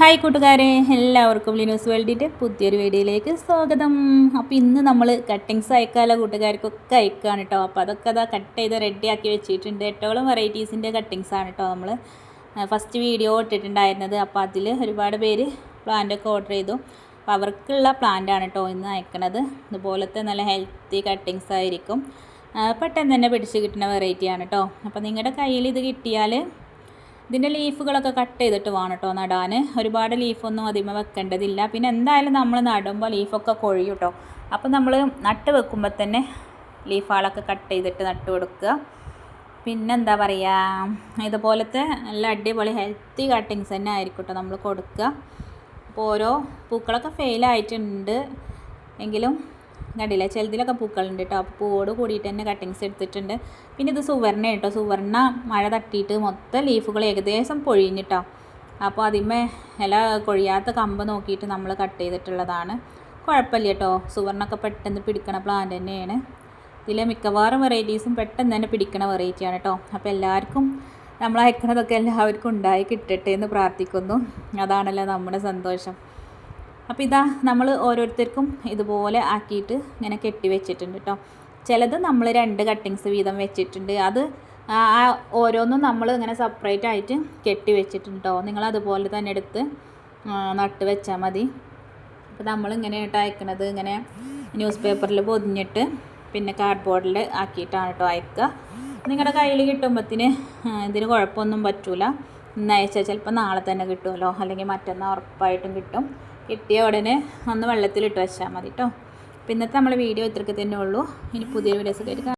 Hi കൂട്ടുകാരെ, എല്ലാവർക്കും ലിനൂസ് വേൾഡിൻ്റെ പുതിയൊരു വീഡിയോയിലേക്ക് സ്വാഗതം. അപ്പോൾ ഇന്ന് നമ്മൾ കട്ടിങ്സ് അയക്കാമല്ലോ, കൂട്ടുകാർക്കൊക്കെ അയക്കുകയാണ് കേട്ടോ. അപ്പോൾ അതൊക്കെ അതാ കട്ട് ചെയ്ത് റെഡിയാക്കി വെച്ചിട്ടുണ്ട്. 8ഓളം വെറൈറ്റീസിൻ്റെ കട്ടിങ്സാണ് കേട്ടോ നമ്മൾ ഫസ്റ്റ് വീഡിയോ ഇട്ടിട്ടുണ്ടായിരുന്നത്. അപ്പോൾ അതിൽ ഒരുപാട് പേര് പ്ലാന്റൊക്കെ ഓർഡർ ചെയ്തു. അപ്പോൾ അവർക്കുള്ള പ്ലാന്റാണ് കേട്ടോ ഇന്ന് അയക്കണത്. ഇതുപോലത്തെ നല്ല ഹെൽത്തി കട്ടിങ്സ് ആയിരിക്കും, പെട്ടെന്ന് തന്നെ പിടിച്ച് കിട്ടുന്ന വെറൈറ്റിയാണ് കേട്ടോ. അപ്പോൾ നിങ്ങളുടെ കയ്യിൽ ഇത് കിട്ടിയാൽ ഇതിൻ്റെ ലീഫുകളൊക്കെ കട്ട് ചെയ്തിട്ട് വേണം കേട്ടോ നടാൻ. ഒരുപാട് ലീഫൊന്നും അതിമ വെക്കേണ്ടതില്ല. പിന്നെ എന്തായാലും നമ്മൾ നടുമ്പോൾ ലീഫൊക്കെ കൊഴിയും കേട്ടോ. അപ്പോൾ നമ്മൾ നട്ട് വെക്കുമ്പോൾ തന്നെ ലീഫുകളൊക്കെ കട്ട് ചെയ്തിട്ട് നട്ട് കൊടുക്കുക. പിന്നെ എന്താ പറയുക, ഇതുപോലത്തെ നല്ല അടിപൊളി ഹെൽത്തി കട്ടിങ്സ് തന്നെ ആയിരിക്കും കേട്ടോ നമ്മൾ കൊടുക്കുക. അപ്പോൾ ഓരോ പൂക്കളൊക്കെ ഫെയിലായിട്ടുണ്ട് എങ്കിലും കണ്ടില്ലേ, ചിലതിലൊക്കെ പൂക്കളുണ്ട് കേട്ടോ. അപ്പോൾ പൂവോട് കൂടിയിട്ട് തന്നെ കട്ടിങ്സ് എടുത്തിട്ടുണ്ട്. പിന്നെ ഇത് സുവർണ്ണ കേട്ടോ. സുവർണ്ണ മഴ തട്ടിയിട്ട് മൊത്തം ലീഫുകൾ ഏകദേശം പൊഴിഞ്ഞിട്ടോ. അപ്പോൾ അതിന്മേ ഇല കൊഴിയാത്ത കമ്പ് നോക്കിയിട്ട് നമ്മൾ കട്ട് ചെയ്തിട്ടുള്ളതാണ്. കുഴപ്പമില്ല കേട്ടോ, സുവർണ്ണൊക്കെ പെട്ടെന്ന് പിടിക്കണ പ്ലാന്റ് തന്നെയാണ്. ഇതിലെ മിക്കവാറും വെറൈറ്റീസും പെട്ടെന്ന് തന്നെ പിടിക്കണ വെറൈറ്റിയാണ് കേട്ടോ. അപ്പോൾ എല്ലാവർക്കും നമ്മൾ അയക്കണതൊക്കെ എല്ലാവർക്കും ഉണ്ടായി കിട്ടട്ടെ എന്ന് പ്രാർത്ഥിക്കുന്നു. അതാണല്ലോ നമ്മുടെ സന്തോഷം. അപ്പോൾ ഇതാ നമ്മൾ ഓരോരുത്തർക്കും ഇതുപോലെ ആക്കിയിട്ട് ഇങ്ങനെ കെട്ടി വെച്ചിട്ടുണ്ട് കേട്ടോ. ചിലത് നമ്മൾ 2 കട്ടിങ്സ് വീതം വെച്ചിട്ടുണ്ട്. അത് ഓരോന്നും നമ്മൾ ഇങ്ങനെ സെപ്പറേറ്റ് ആയിട്ട് കെട്ടി വെച്ചിട്ടുണ്ട് കേട്ടോ. നിങ്ങൾ അതുപോലെ തന്നെ എടുത്ത് നട്ട് വെച്ചാൽ മതി. അപ്പോൾ നമ്മളിങ്ങനെ കേട്ടോ അയക്കണത്, ഇങ്ങനെ ന്യൂസ് പേപ്പറിൽ പൊതിഞ്ഞിട്ട് പിന്നെ കാർഡ്ബോർഡിൽ ആക്കിയിട്ടാണ് കേട്ടോ അയക്കുക. നിങ്ങളുടെ കയ്യിൽ കിട്ടുമ്പോഴത്തിന് ഇതിന് കുഴപ്പമൊന്നും പറ്റില്ല. ഇന്ന് അയച്ചാൽ ചിലപ്പോൾ നാളെ തന്നെ കിട്ടുമല്ലോ, അല്ലെങ്കിൽ മറ്റന്നാൾ ഉറപ്പായിട്ടും കിട്ടും. കിട്ടിയ ഉടനെ ഒന്ന് വെള്ളത്തിലിട്ട് വെച്ചാൽ മതി കേട്ടോ. അപ്പോൾ ഇന്നത്തെ നമ്മളെ വീഡിയോ ഇത്രയ്ക്ക് തന്നെ ഉള്ളൂ. ഇനി പുതിയ വീഡിയോസ് ആയിട്ട്